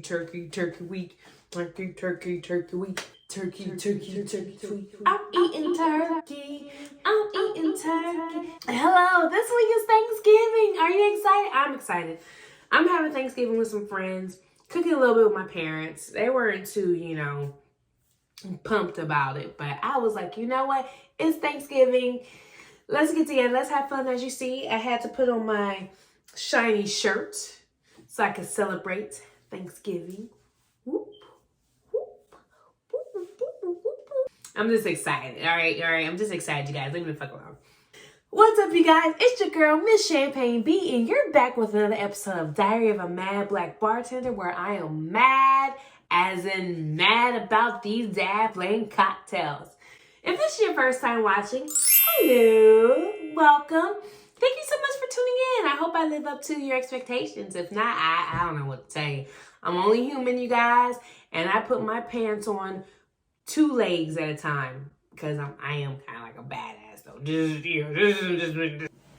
turkey, turkey week. Turkey, turkey, turkey week. Turkey, turkey, turkey week. I'm eating turkey. I'm eating turkey. Hello, this week is Thanksgiving. Are you excited? I'm excited. I'm having Thanksgiving with some friends. Cooking a little bit with my parents. They weren't too, pumped about it. But I was like, you know what? It's Thanksgiving. Let's get together. Let's have fun. As you see, I had to put on my shiny shirt so I could celebrate Thanksgiving. Whoop, whoop, whoop, whoop, whoop, whoop. I'm just excited. All right. I'm just excited, you guys. Leave me the fuck alone. What's up, you guys? It's your girl, Misschampagneb, and you're back with another episode of Diary of a Mad Black Bartender, where I am mad, as in mad about these dabbling cocktails. If this is your first time watching, hello, welcome. Thank you so much for tuning in. I hope I live up to your expectations. If not, I don't know what to tell you. I'm only human, you guys, and I put my pants on 2 legs at a time because I am kind of like a badass, though.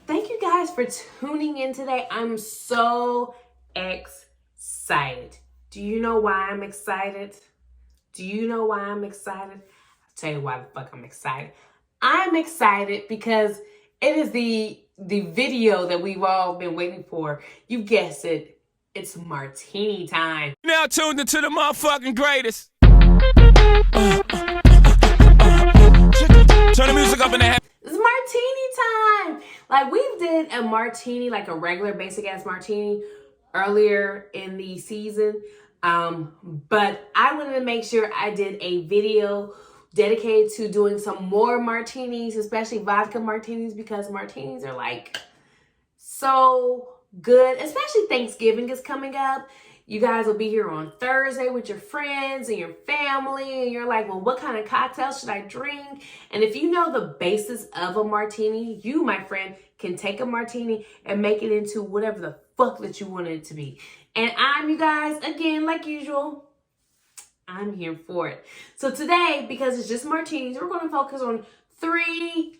Thank you guys for tuning in today. I'm so excited. Do you know why I'm excited? I'll tell you why the fuck I'm excited. I'm excited because it is the video that we've all been waiting for. You guessed it. It's martini time. Now tuned into the motherfucking greatest. Turn the music up in the head. It's martini time. Like, we did a martini, like a regular basic ass martini earlier in the season. But I wanted to make sure I did a video dedicated to doing some more martinis, especially vodka martinis, because martinis are like so good, especially Thanksgiving is coming up. You guys will be here on Thursday with your friends and your family, and you're like, well, what kind of cocktail should I drink? And if you know the basis of a martini, you, my friend, can take a martini and make it into whatever the fuck that you want it to be. And you guys, again, like usual, I'm here for it. So today, because it's just martinis, we're going to focus on three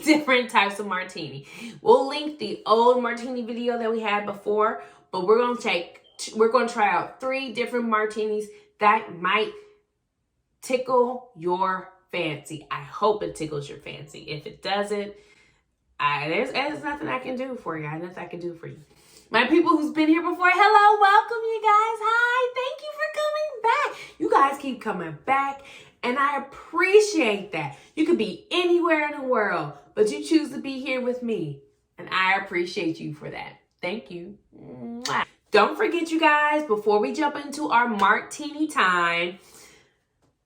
different types of martini. We'll link the old martini video that we had before, but we're going to try out 3 different martinis that might tickle your fancy. I hope it tickles your fancy. If it doesn't, there's nothing I can do for you. Nothing I can do for you. My people who's been here before, hello, welcome you guys. Hi, thank you for coming back. You guys keep coming back, and I appreciate that. You could be anywhere in the world, but you choose to be here with me, and I appreciate you for that. Thank you. Mwah. Don't forget, you guys, before we jump into our martini time,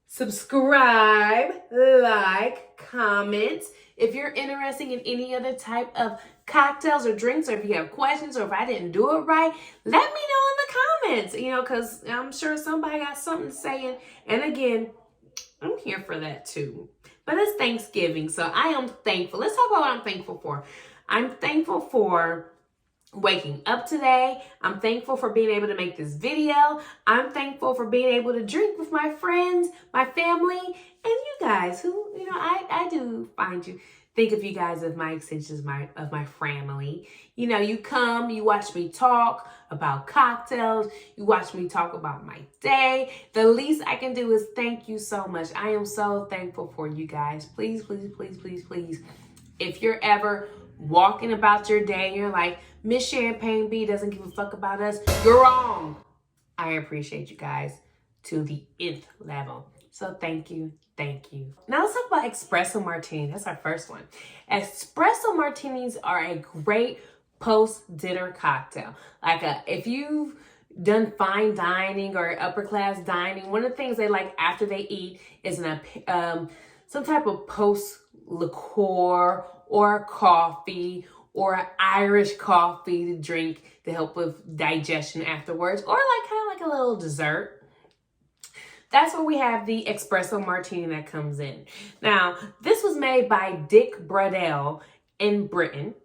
subscribe, like, comment. If you're interested in any other type of cocktails or drinks, or if you have questions, or if I didn't do it right, let me know in the comments, because I'm sure somebody got something to say. And again, I'm here for that too. But it's Thanksgiving, so I am thankful. Let's talk about what I'm thankful for. I'm thankful for waking up today. I'm thankful for being able to make this video. I'm thankful for being able to drink with my friends, my family, and you guys who, I do find you. Think of you guys as my extensions of my family. You come, you watch me talk about cocktails. You watch me talk about my day. The least I can do is thank you so much. I am so thankful for you guys. Please, please, please, please, please. If you're ever walking about your day and you're like, Misschampagneb doesn't give a fuck about us, you're wrong. I appreciate you guys to the nth level. So thank you. Thank you. Now let's talk about Espresso Martini. That's our first one. Espresso Martinis are a great post-dinner cocktail. If you've done fine dining or upper class dining, one of the things they like after they eat is some type of post-liqueur or a coffee or an Irish coffee to drink to help with digestion afterwards, or kind of like a little dessert. That's where we have the Espresso Martini that comes in. Now, this was made by Dick Bradell in Britain.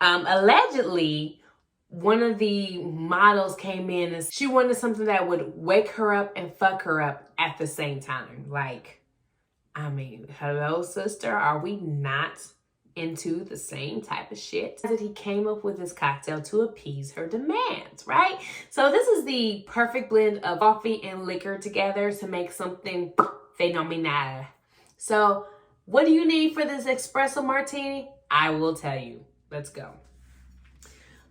Allegedly, one of the models came in and she wanted something that would wake her up and fuck her up at the same time. Hello, sister, are we not into the same type of shit that he came up with this cocktail to appease her demands, right? So this is the perfect blend of coffee and liquor together to make something phenomenal. So what do you need for this espresso martini? I will tell you. Let's go.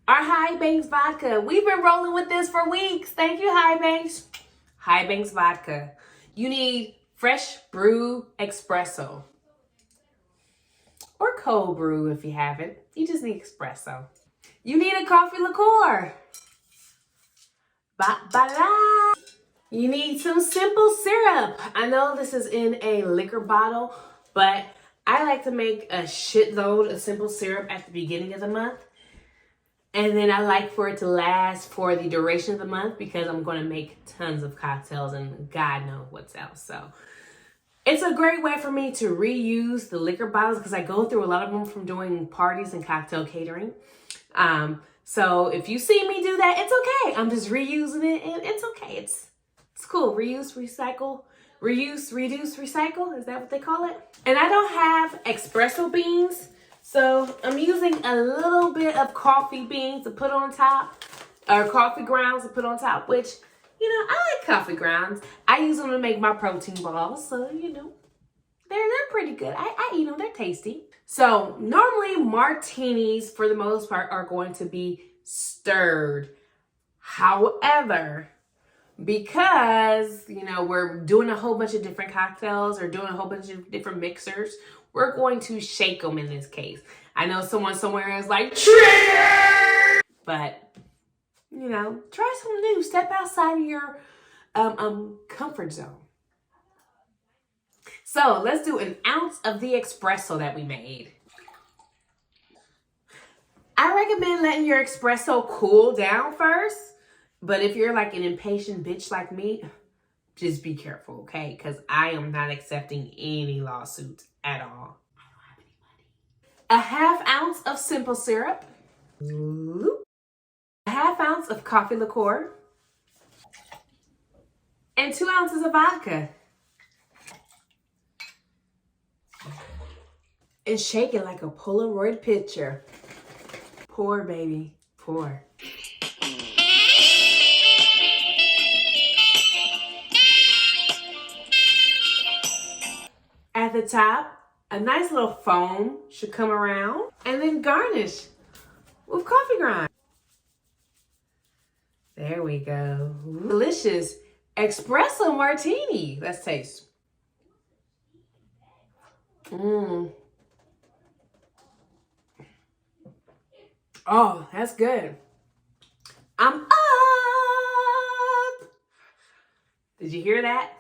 Our High Banks vodka. We've been rolling with this for weeks. Thank you, High Banks. High Banks vodka. You need fresh brew espresso. Or cold brew if you have it. You just need espresso. You need a coffee liqueur. Ba-ba-da. You need some simple syrup. I know this is in a liquor bottle, but I like to make a shitload of simple syrup at the beginning of the month. And then I like for it to last for the duration of the month because I'm going to make tons of cocktails and God knows what's else. So it's a great way for me to reuse the liquor bottles because I go through a lot of them from doing parties and cocktail catering. So if you see me do that, it's okay. I'm just reusing it and it's okay. It's cool. Reuse, recycle, reuse, reduce, recycle. Is that what they call it? And I don't have espresso beans. So I'm using a little bit of coffee beans to put on top, or coffee grounds to put on top, which, you know, I like coffee grounds. I use them to make my protein balls. So, you know, they're pretty good. I eat them. They're tasty. So normally martinis, for the most part, are going to be stirred. However, because, you know, we're doing a whole bunch of different cocktails or doing a whole bunch of different mixers, we're going to shake them in this case. I know someone somewhere is like, trigger! But, you know, try something new. Step outside of your comfort zone. So let's do an ounce of the espresso that we made. I recommend letting your espresso cool down first. But if you're like an impatient bitch like me, just be careful, okay? Because I am not accepting any lawsuits at all. I don't have any money. A half ounce of simple syrup. A half ounce of coffee liqueur. And 2 ounces of vodka. And shake it like a Polaroid picture. Pour, baby, pour. At the top, a nice little foam should come around and then garnish with coffee ground. There we go. Delicious espresso martini. Let's taste. Oh, that's good. I'm up. Did you hear that?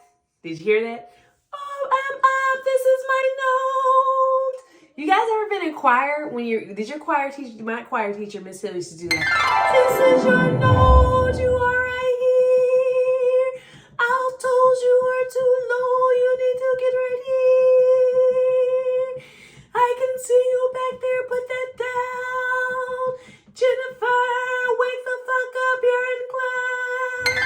Did you hear that? Oh, I'm up. This is my note. You guys ever been in choir when did your choir teacher, my choir teacher, Miss Hill, used to do that? This is your note. You are right here. Altos, you are too low. You need to get right here. I can see you back there. Put that down. Jennifer, wake the fuck up. You're in class.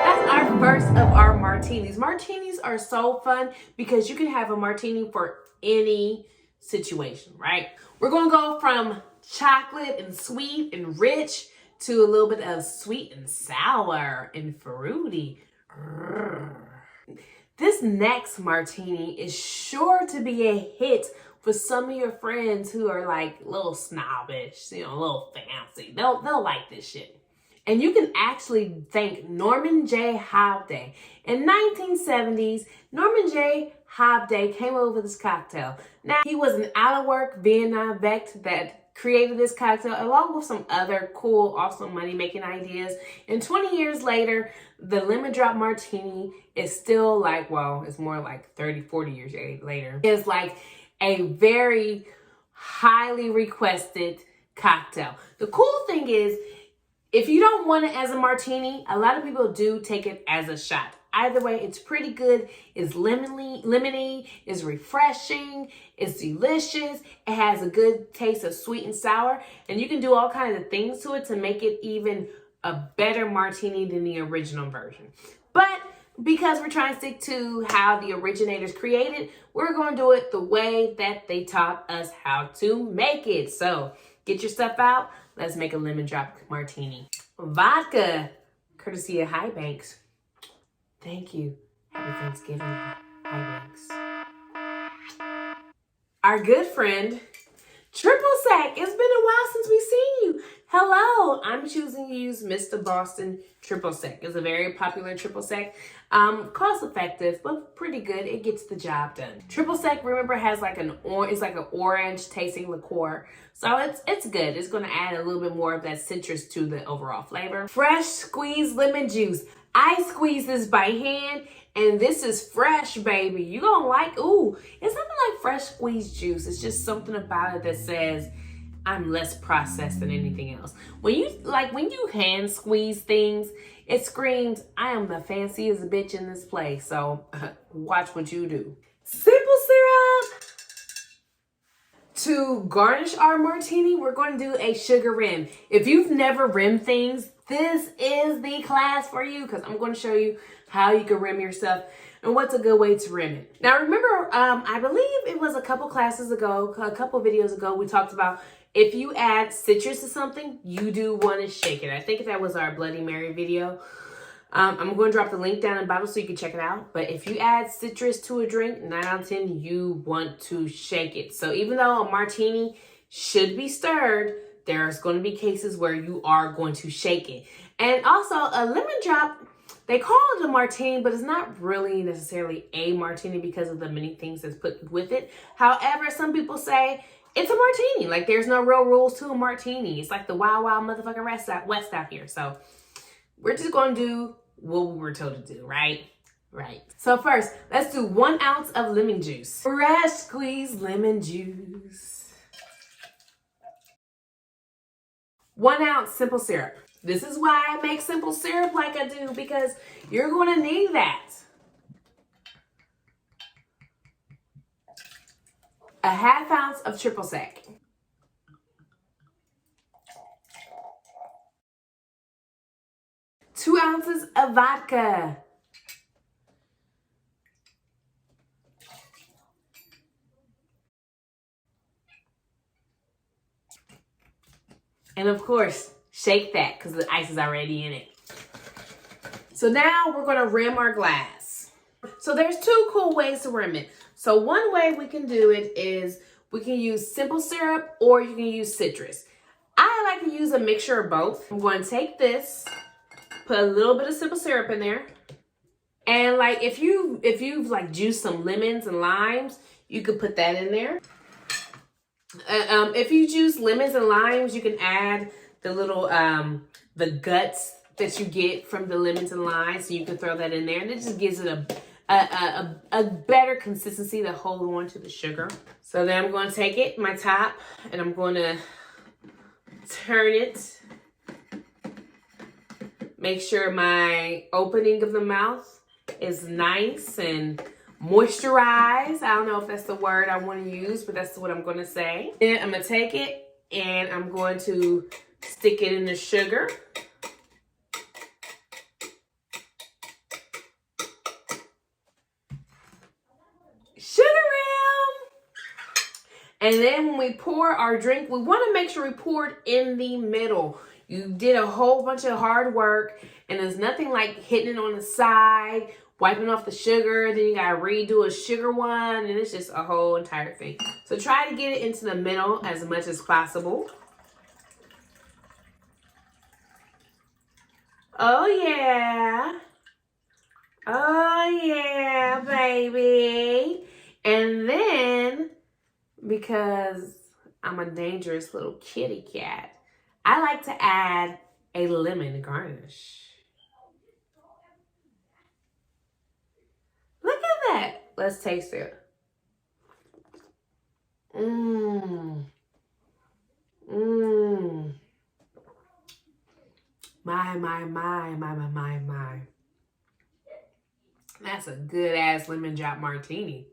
That's our first of our martinis. Martinis are so fun because you can have a martini for any situation, right? We're going to go from chocolate and sweet and rich to a little bit of sweet and sour and fruity. This next martini is sure to be a hit for some of your friends who are like a little snobbish, you know, a little fancy. They'll like this shit. And you can actually thank Norman J. Hobday. In 1970s, Norman J. Hobday came over this cocktail. Now, he was an out-of-work Vietnam vet that created this cocktail along with some other cool, awesome money-making ideas. And 20 years later, the Lemon Drop Martini is still like, well, it's more like 30, 40 years later. It's like a very highly requested cocktail. The cool thing is, if you don't want it as a martini, a lot of people do take it as a shot. Either way, it's pretty good. It's lemony, it's refreshing, it's delicious. It has a good taste of sweet and sour. And you can do all kinds of things to it to make it even a better martini than the original version. But because we're trying to stick to how the originators created, we're going to do it the way that they taught us how to make it. So get your stuff out. Let's make a lemon drop martini. Vodka, courtesy of High Banks. Thank you. Happy Thanksgiving, High Banks. Our good friend, Triple Sec. It's been a while since we've seen you. Hello, I'm choosing to use Mr. Boston Triple Sec. It's a very popular Triple Sec. Cost effective, but pretty good. It gets the job done. Triple Sec, remember, has like it's like an orange tasting liqueur. So it's good. It's gonna add a little bit more of that citrus to the overall flavor. Fresh squeezed lemon juice. I squeeze this by hand, and this is fresh, baby. You gonna like, ooh, it's nothing like fresh squeezed juice. It's just something about it that says, I'm less processed than anything else. When you hand squeeze things, it screams, I am the fanciest bitch in this place. So watch what you do. Simple syrup. To garnish our martini, we're going to do a sugar rim. If you've never rimmed things, this is the class for you, because I'm going to show you how you can rim your stuff and what's a good way to rim it. Now remember, I believe it was a couple classes ago, a couple videos ago, we talked about if you add citrus to something, you do want to shake it. I think that was our Bloody Mary video. I'm going to drop the link down in the bottom so you can check it out. But if you add citrus to a drink, 9 out of 10, you want to shake it. So even though a martini should be stirred, there's going to be cases where you are going to shake it. And also a lemon drop, they call it a martini, but it's not really necessarily a martini because of the many things that's put with it. However, some people say it's a martini. Like, there's no real rules to a martini. It's like the wild, wild motherfucking West out here. So we're just going to do what we were told to do, right? Right. So first, let's do 1 ounce of lemon juice. Fresh squeezed lemon juice. 1 ounce simple syrup. This is why I make simple syrup like I do, because you're going to need that. A 1/2 ounce of triple sec. Two ounces of vodka. And of course, shake that because the ice is already in it. So now we're going to rim our glass. So there's 2 cool ways to rim it. So one way we can do it is we can use simple syrup or you can use citrus. I like to use a mixture of both. I'm going to take this, put a little bit of simple syrup in there. And like if you've like juiced some lemons and limes, you could put that in there. If you juice lemons and limes, you can add the little the guts that you get from the lemons and limes. So you can throw that in there, and it just gives it a better consistency to hold on to the sugar. So then I'm going to take it, my top, and I'm going to turn it. Make sure my opening of the mouth is nice and moisturized. I don't know if that's the word I want to use, but that's what I'm going to say. Then I'm going to take it and I'm going to stick it in the sugar. Sugar rim! And then when we pour our drink, we want to make sure we pour it in the middle. You did a whole bunch of hard work, and there's nothing like hitting it on the side, wiping off the sugar, then you gotta redo a sugar one, and it's just a whole entire thing. So try to get it into the middle as much as possible. Oh yeah. Oh yeah, baby. And then, because I'm a dangerous little kitty cat, I like to add a lemon garnish. Look at that. Let's taste it. Mmm. Mmm. My. That's a good ass lemon drop martini.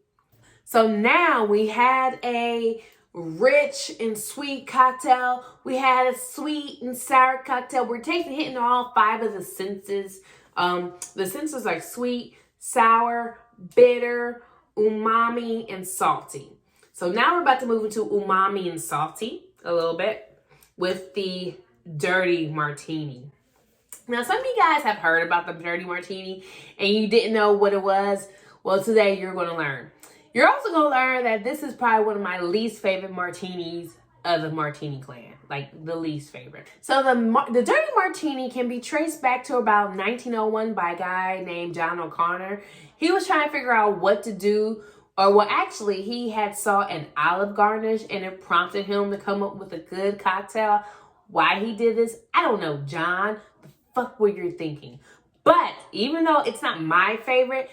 So now we had a rich and sweet cocktail. We had a sweet and sour cocktail. We're hitting all 5 of the senses The senses like sweet, sour, bitter, umami, and salty. So now we're about to move into umami and salty a little bit with the Dirty Martini. Now, some of you guys have heard about the Dirty Martini and you didn't know what it was. Well, today you're going to learn. You're also going to learn that this is probably one of my least favorite martinis of the Martini clan. Like, the least favorite. So the Dirty Martini can be traced back to about 1901 by a guy named John O'Connor. He was trying to figure out what to do, or well, actually, he had saw an olive garnish and it prompted him to come up with a good cocktail. Why he did this, I don't know, John. The fuck what you're thinking. But even though it's not my favorite,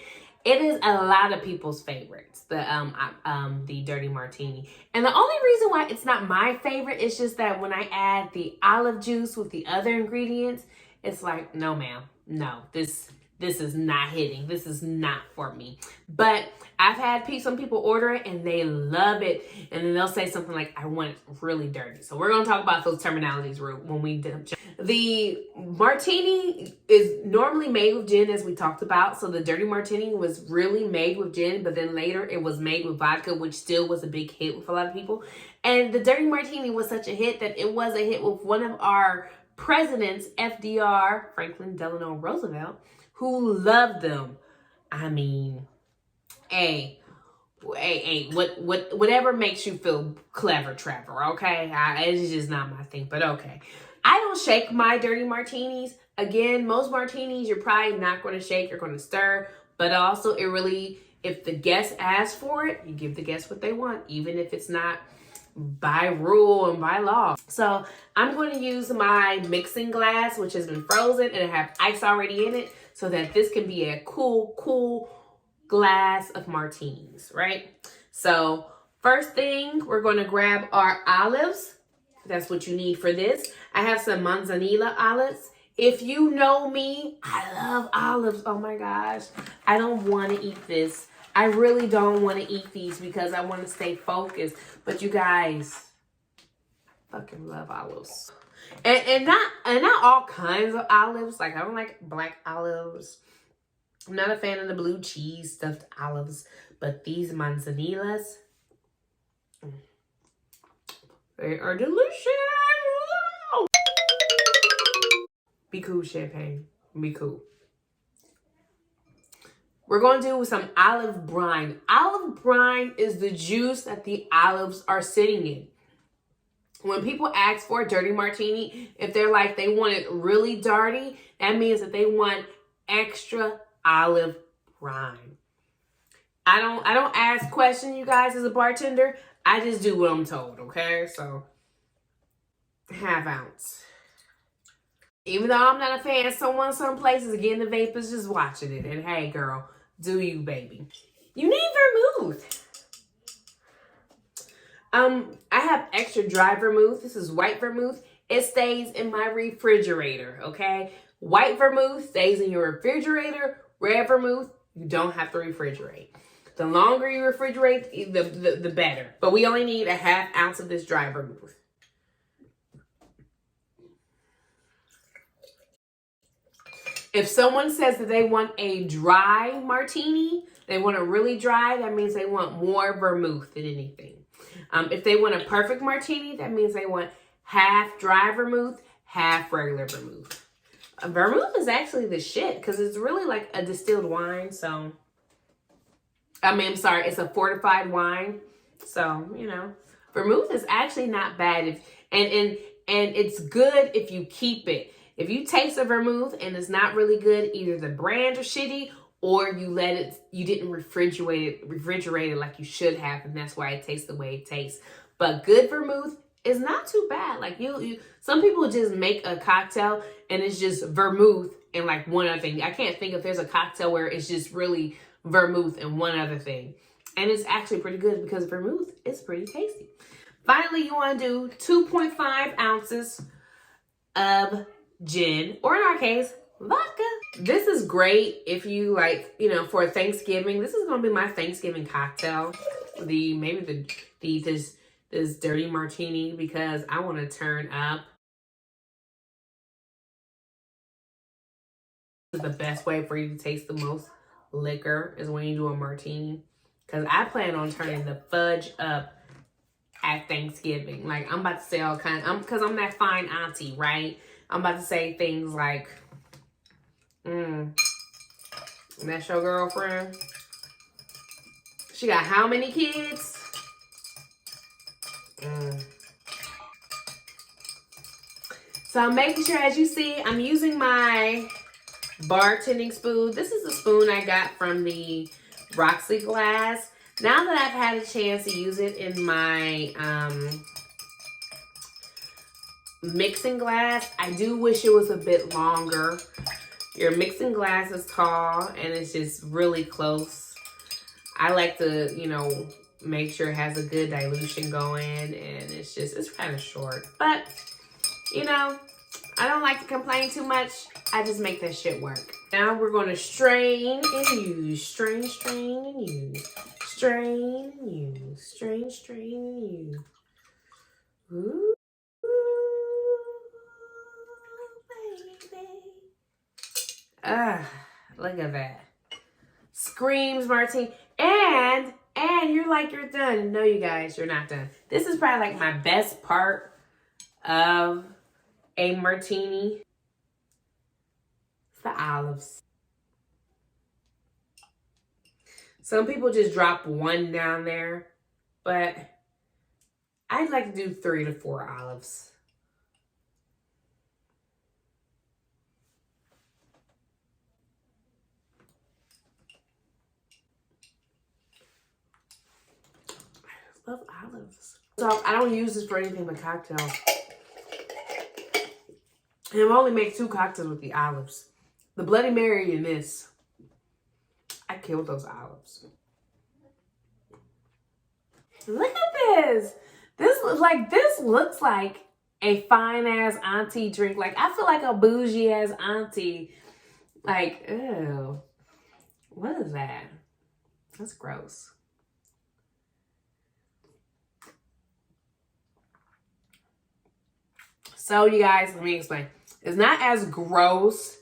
it is a lot of people's favorites, the Dirty Martini. And the only reason why it's not my favorite is just that when I add the olive juice with the other ingredients, it's like, no ma'am, no, this is not hitting. This is not for me. But I've had some people order it and they love it. And then they'll say something like, I want it really dirty. So we're going to talk about those terminologies when we do. The Martini is normally made with gin, as we talked about. So the Dirty Martini was really made with gin, but then later it was made with vodka, which still was a big hit with a lot of people. And the Dirty Martini was such a hit that it was a hit with one of our presidents, FDR, Franklin Delano Roosevelt, who loved them. I mean, whatever makes you feel clever, Trevor, okay? It's just not my thing, but okay. I don't shake my Dirty Martinis. Again, most martinis, you're probably not going to shake, you're going to stir, but also it really, if the guest asks for it, you give the guest what they want, even if it's not by rule and by law. So I'm going to use my mixing glass, which has been frozen and I have ice already in it, so that this can be a cool glass of martinis, right? So first thing, we're going to grab our olives. That's what you need for this. I have some Manzanilla olives. If you know me, I love olives. Oh my gosh. I don't want to eat this. I really don't want to eat these because I want to stay focused. But you guys, fucking love olives. And not all kinds of olives. Like, I don't like black olives. I'm not a fan of the blue cheese stuffed olives. But these Manzanillas, they are delicious. Be cool, champagne. Be cool. We're going to do some olive brine. Olive brine is the juice that the olives are sitting in. When people ask for a Dirty Martini, if they're like, they want it really dirty, that means that they want extra olive brine. I don't ask questions, you guys, as a bartender. I just do what I'm told, okay? So, ½ ounce. Even though I'm not a fan, some places, again, the vape is just watching it. And hey, girl, do you, baby. You need vermouth. I have extra dry vermouth. This is white vermouth. It stays in my refrigerator, okay? White vermouth stays in your refrigerator. Red vermouth, you don't have to refrigerate. The longer you refrigerate, the better. But we only need ½ ounce of this dry vermouth. If someone says that they want a dry martini, they want it really dry, that means they want more vermouth than anything. If they want a perfect martini, that means they want half dry vermouth, half regular vermouth. Vermouth is actually the shit because it's really like a distilled wine. So, I'm sorry, it's a fortified wine. So, you know, vermouth is actually not bad. And it's good if you keep it. If you taste a vermouth and it's not really good, either the brand is shitty or you didn't refrigerate it like you should have, and that's why it tastes the way it tastes. But good vermouth is not too bad. Like some people just make a cocktail and it's just vermouth and like one other thing. I can't think if there's a cocktail where it's just really vermouth and one other thing. And it's actually pretty good because vermouth is pretty tasty. Finally, you want to do 2.5 ounces of gin, or in our case, vodka. This is great if you like, for Thanksgiving. This is going to be my Thanksgiving cocktail. This Dirty Martini, because I want to turn up. The best way for you to taste the most liquor is when you do a martini. Because I plan on turning the fudge up at Thanksgiving. Like, I'm about to say all kinds, because I'm that fine auntie, right? I'm about to say things like, that's your girlfriend? She got how many kids? So I'm making sure, as you see, I'm using my bartending spoon. This is a spoon I got from the Roxy glass. Now that I've had a chance to use it in my mixing glass, I do wish it was a bit longer. Your mixing glass is tall and it's just really close. I like to, you know, make sure it has a good dilution going, and it's kind of short. But, you know, I don't like to complain too much. I just make that shit work. Now we're going to strain and use. Strain, strain, and use. Strain and use. Strain, strain, and use. Ooh, baby. Look at that. Screams Martini. And you're like, you're done. No, you guys, you're not done. This is probably like my best part of a martini. It's the olives. Some people just drop one down there, but I'd like to do 3 to 4 olives. I love olives. So I don't use this for anything but cocktails. And I've only made 2 cocktails with the olives. The Bloody Mary and this. I killed those olives. Look at this. This looks like a fine ass auntie drink. Like, I feel like a bougie ass auntie. Like, ew. What is that? That's gross. So you guys, let me explain. It's not as gross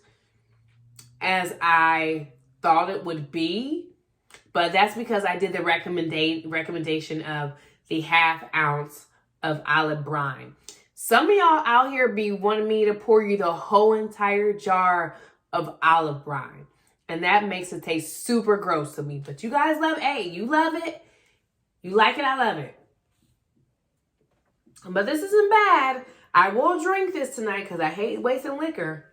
as I thought it would be, but that's because I did the recommendation of the ½ ounce of olive brine. Some of y'all out here be wanting me to pour you the whole entire jar of olive brine, and that makes it taste super gross to me. But you guys love you love it. You like it, I love it. But this isn't bad. I will drink this tonight because I hate wasting liquor.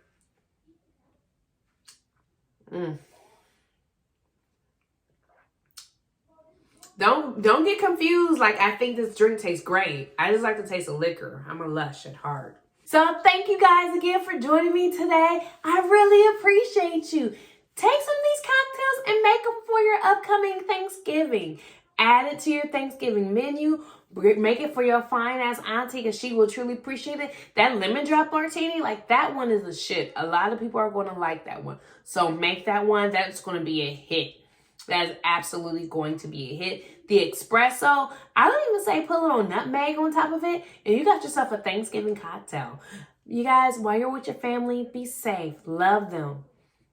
Don't get confused. Like, I think this drink tastes great. I just like to taste the liquor. I'm a lush at heart. So thank you guys again for joining me today. I really appreciate you. Take some of these cocktails and make them for your upcoming Thanksgiving. Add it to your Thanksgiving menu. Make it for your fine ass auntie because she will truly appreciate it. That Lemon Drop Martini, like, that one is the shit. A lot of people are going to like that one. So make that one. That's going to be a hit. That is absolutely going to be a hit. The espresso, I don't even say put a little nutmeg on top of it, and you got yourself a Thanksgiving cocktail. You guys, while you're with your family, be safe. Love them.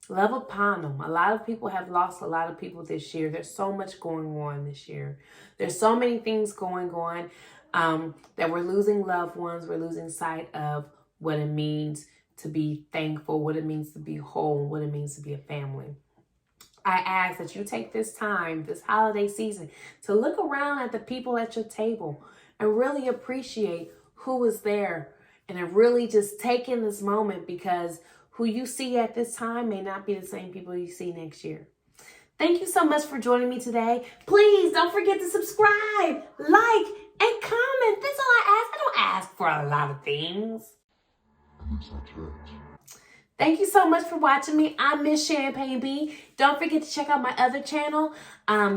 Love upon them. A lot of people have lost a lot of people this year. There's so much going on this year. There's so many things going on that we're losing loved ones. We're losing sight of what it means to be thankful, what it means to be whole, what it means to be a family. I ask that you take this time, this holiday season, to look around at the people at your table and really appreciate who was there, and to really just take in this moment, because who you see at this time may not be the same people you see next year. Thank you so much for joining me today. Please don't forget to subscribe, like, and comment. That's all I ask. I don't ask for a lot of things. Thank you so much for watching me. I'm Misschampagneb. Don't forget to check out my other channel,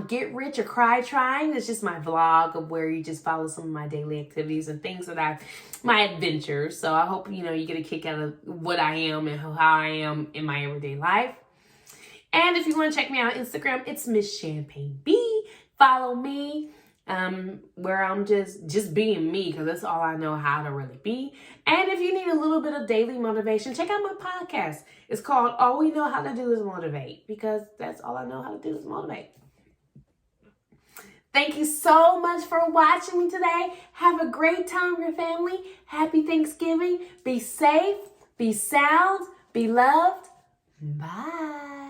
Get Rich or Cry Trying. It's just my vlog of where you just follow some of my daily activities and things that my adventures. So I hope, you get a kick out of what I am and how I am in my everyday life. And if you want to check me out on Instagram, it's Misschampagneb. Follow me. where I'm just being me, because that's all I know how to really be. And if you need a little bit of daily motivation, check out my podcast. It's called All We Know How to Do Is Motivate, because that's all I know how to do is motivate. Thank you so much for watching me today. Have a great time with your family. Happy Thanksgiving. Be safe, be sound, be loved. Bye.